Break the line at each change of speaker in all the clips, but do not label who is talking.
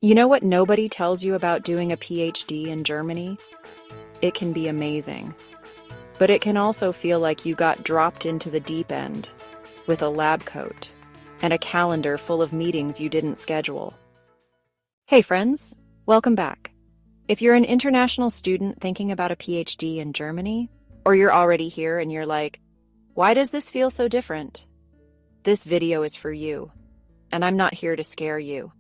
You know what nobody tells you about doing a PhD in Germany? It can be amazing. But it can also feel like you got dropped into the deep end with a lab coat and a calendar full of meetings you didn't schedule. Hey friends, welcome back. If you're an international student thinking about a PhD in Germany, or you're already here and you're like, why does this feel so different? This video is for you, and I'm not here to scare you.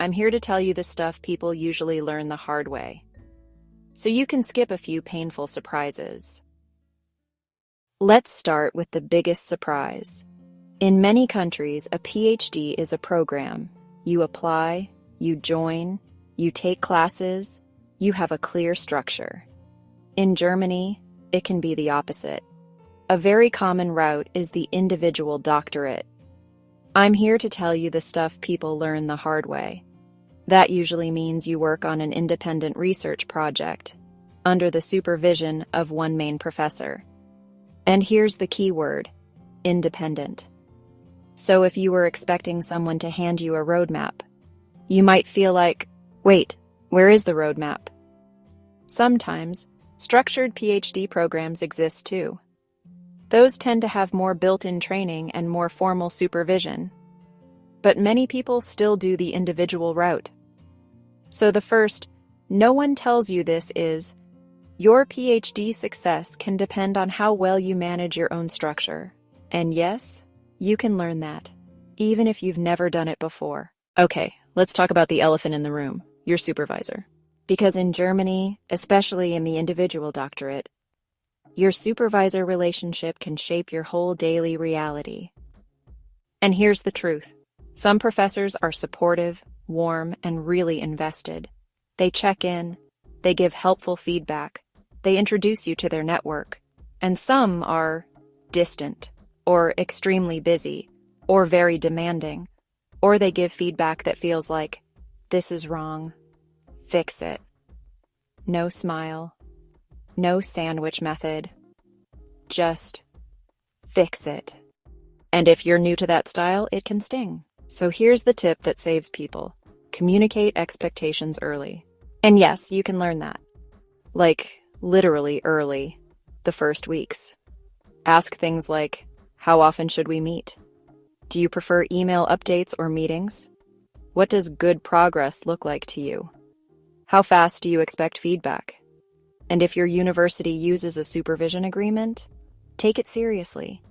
I'm here to tell you the stuff people usually learn the hard way, so you can skip a few painful surprises. Let's start with the biggest surprise. In many countries, a PhD is a program. You apply, you join, you take classes, you have a clear structure. In Germany, it can be the opposite. A very common route is the individual doctorate. I'm here to tell you the stuff people learn the hard way. That usually means you work on an independent research project under the supervision of one main professor. And here's the key word: independent. So if you were expecting someone to hand you a roadmap, you might feel like, wait, where is the roadmap? Sometimes, structured PhD programs exist too. Those tend to have more built-in training and more formal supervision. But many people still do the individual route. So the first, no one tells you this is, your PhD success can depend on how well you manage your own structure. And yes, you can learn that, even if you've never done it before. Okay, let's talk about the elephant in the room, your supervisor. Because in Germany, especially in the individual doctorate, your supervisor relationship can shape your whole daily reality. And here's the truth. Some professors are supportive, warm, and really invested. They check in, they give helpful feedback, they introduce you to their network. And some are distant, or extremely busy, or very demanding, or they give feedback that feels like, this is wrong, fix it. No smile, no sandwich method, just fix it. And if you're new to that style, it can sting. So here's the tip that saves people. Communicate expectations early. And yes, you can learn that. Like, literally early, the first weeks. Ask things like, how often should we meet? Do you prefer email updates or meetings? What does good progress look like to you? How fast do you expect feedback? And if your university uses a supervision agreement, take it seriously.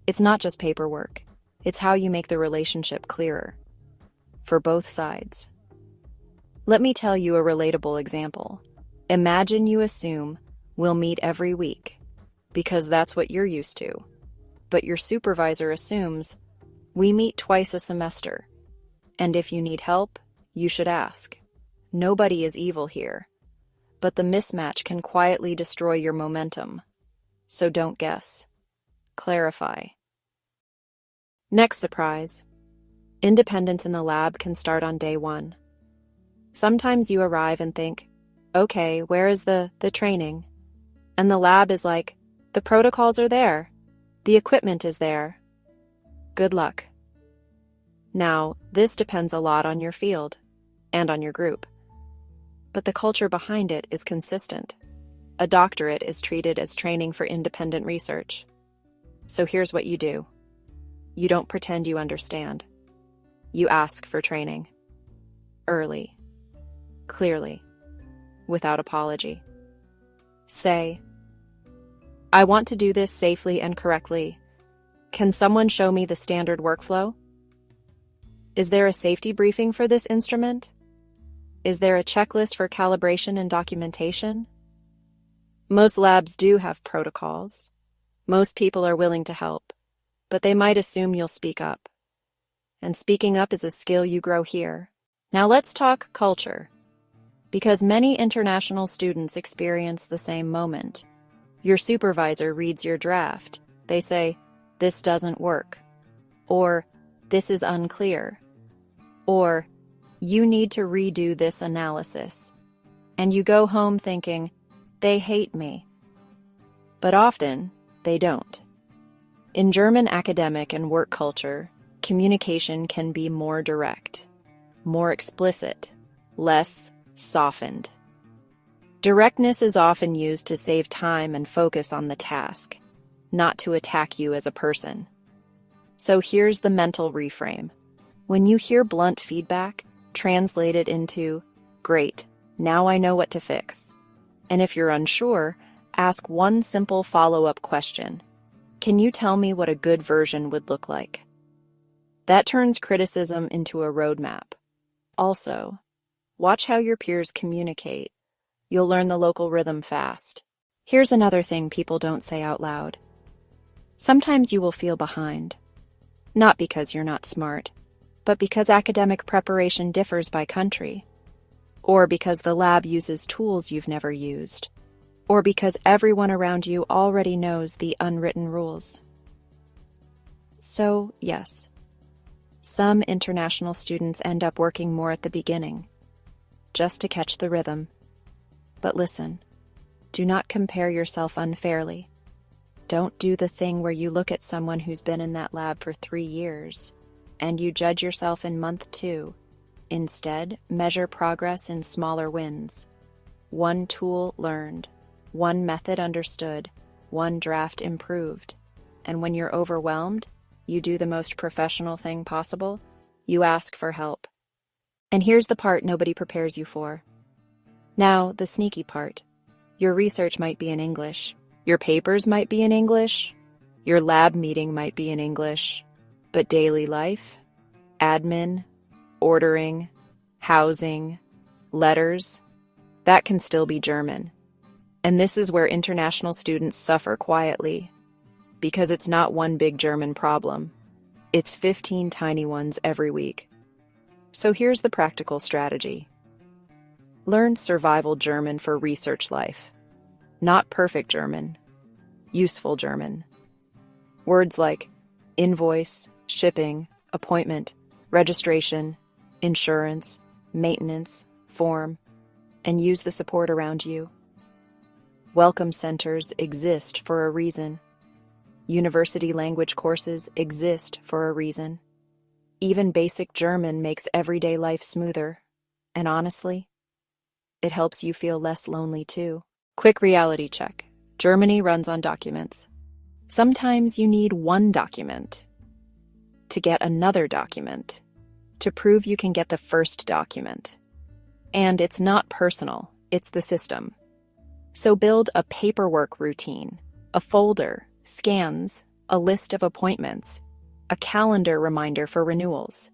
It's not just paperwork. It's how you make the relationship clearer. For both sides. Let me tell you a relatable example. Imagine you assume we'll meet every week, because that's what you're used to. But your supervisor assumes we meet twice a semester. And if you need help, you should ask. Nobody is evil here. But the mismatch can quietly destroy your momentum. So don't guess. Clarify. Next surprise. Independence in the lab can start on day one. Sometimes you arrive and think, okay, where is the training? And the lab is like, the protocols are there. The equipment is there. Good luck. Now, this depends a lot on your field and on your group. But the culture behind it is consistent. A doctorate is treated as training for independent research. So here's what you do. You don't pretend you understand. You ask for training. Early. Clearly. Without apology. Say, I want to do this safely and correctly. Can someone show me the standard workflow? Is there a safety briefing for this instrument? Is there a checklist for calibration and documentation? Most labs do have protocols. Most people are willing to help, but they might assume you'll speak up. And speaking up is a skill you grow here. Now let's talk culture. Because many international students experience the same moment. Your supervisor reads your draft. They say, this doesn't work. Or, this is unclear. Or, you need to redo this analysis. And you go home thinking, they hate me. But often, they don't. In German academic and work culture, communication can be more direct, more explicit, less softened. Directness is often used to save time and focus on the task, not to attack you as a person. So here's the mental reframe. When you hear blunt feedback, translate it into, "Great, now I know what to fix." And if you're unsure, ask one simple follow-up question. Can you tell me what a good version would look like? That turns criticism into a roadmap. Also, watch how your peers communicate. You'll learn the local rhythm fast. Here's another thing people don't say out loud. Sometimes you will feel behind. Not because you're not smart, but because academic preparation differs by country. Or because the lab uses tools you've never used. Or because everyone around you already knows the unwritten rules. So, yes, some international students end up working more at the beginning, just to catch the rhythm. But listen, do not compare yourself unfairly. Don't do the thing where you look at someone who's been in that lab for 3 years and you judge yourself in month 2. Instead, measure progress in smaller wins. One tool learned, one method understood, one draft improved. And when you're overwhelmed, you do the most professional thing possible. You ask for help. And here's the part nobody prepares you for. Now, the sneaky part. Your research might be in English. Your papers might be in English. Your lab meeting might be in English. But daily life, admin, ordering, housing, letters, that can still be German. And this is where international students suffer quietly, because it's not one big German problem. It's 15 tiny ones every week. So here's the practical strategy. Learn survival German for research life. Not perfect German, useful German. Words like invoice, shipping, appointment, registration, insurance, maintenance, form, and use the support around you. Welcome centers exist for a reason. University language courses exist for a reason. Even basic German makes everyday life smoother, and honestly, it helps you feel less lonely too. Quick reality check. Germany runs on documents. Sometimes you need one document to get another document to prove you can get the first document. And it's not personal, it's the system. So build a paperwork routine, a folder, scans, a list of appointments, a calendar reminder for renewals.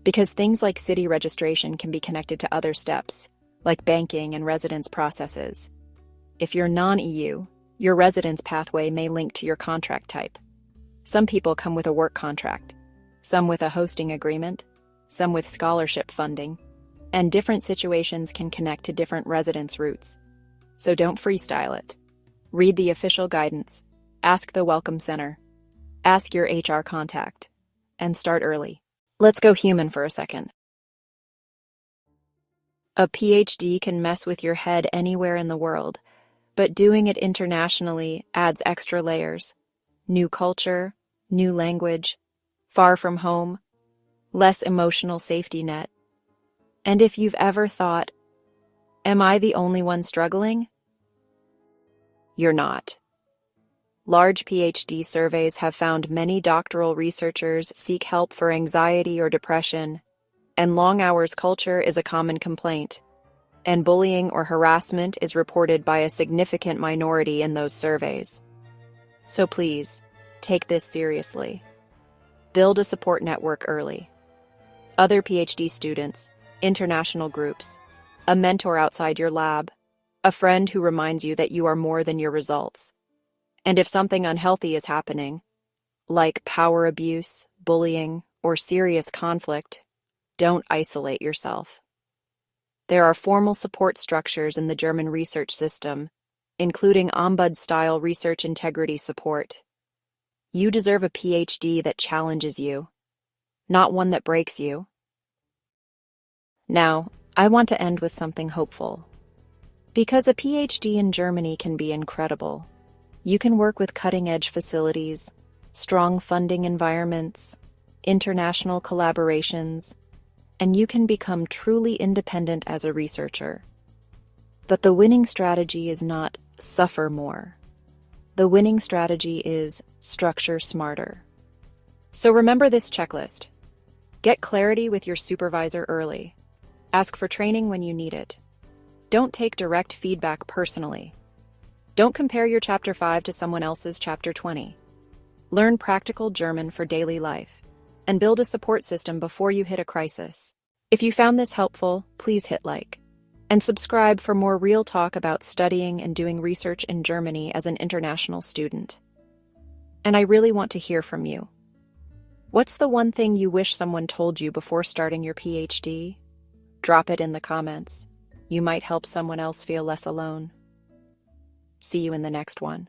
Because things like city registration can be connected to other steps, like banking and residence processes. If you're non-EU, your residence pathway may link to your contract type. Some people come with a work contract, some with a hosting agreement, some with scholarship funding, and different situations can connect to different residence routes. So don't freestyle it. Read the official guidance, ask the Welcome Center, ask your HR contact, and start early. Let's go human for a second. A PhD can mess with your head anywhere in the world, but doing it internationally adds extra layers. New culture, new language, far from home, less emotional safety net. And if you've ever thought, am I the only one struggling? You're not. Large PhD surveys have found many doctoral researchers seek help for anxiety or depression, and long hours culture is a common complaint, and bullying or harassment is reported by a significant minority in those surveys. So please, take this seriously. Build a support network early. Other PhD students, international groups, a mentor outside your lab, a friend who reminds you that you are more than your results. And if something unhealthy is happening, like power abuse, bullying, or serious conflict, don't isolate yourself. There are formal support structures in the German research system, including Ombud-style research integrity support. You deserve a PhD that challenges you, not one that breaks you. Now, I want to end with something hopeful. Because a PhD in Germany can be incredible. You can work with cutting-edge facilities, strong funding environments, international collaborations, and you can become truly independent as a researcher. But the winning strategy is not suffer more. The winning strategy is structure smarter. So remember this checklist. Get clarity with your supervisor early. Ask for training when you need it. Don't take direct feedback personally. Don't compare your Chapter 5 to someone else's Chapter 20. Learn practical German for daily life. And build a support system before you hit a crisis. If you found this helpful, please hit like. And subscribe for more real talk about studying and doing research in Germany as an international student. And I really want to hear from you. What's the one thing you wish someone told you before starting your PhD? Drop it in the comments. You might help someone else feel less alone. See you in the next one.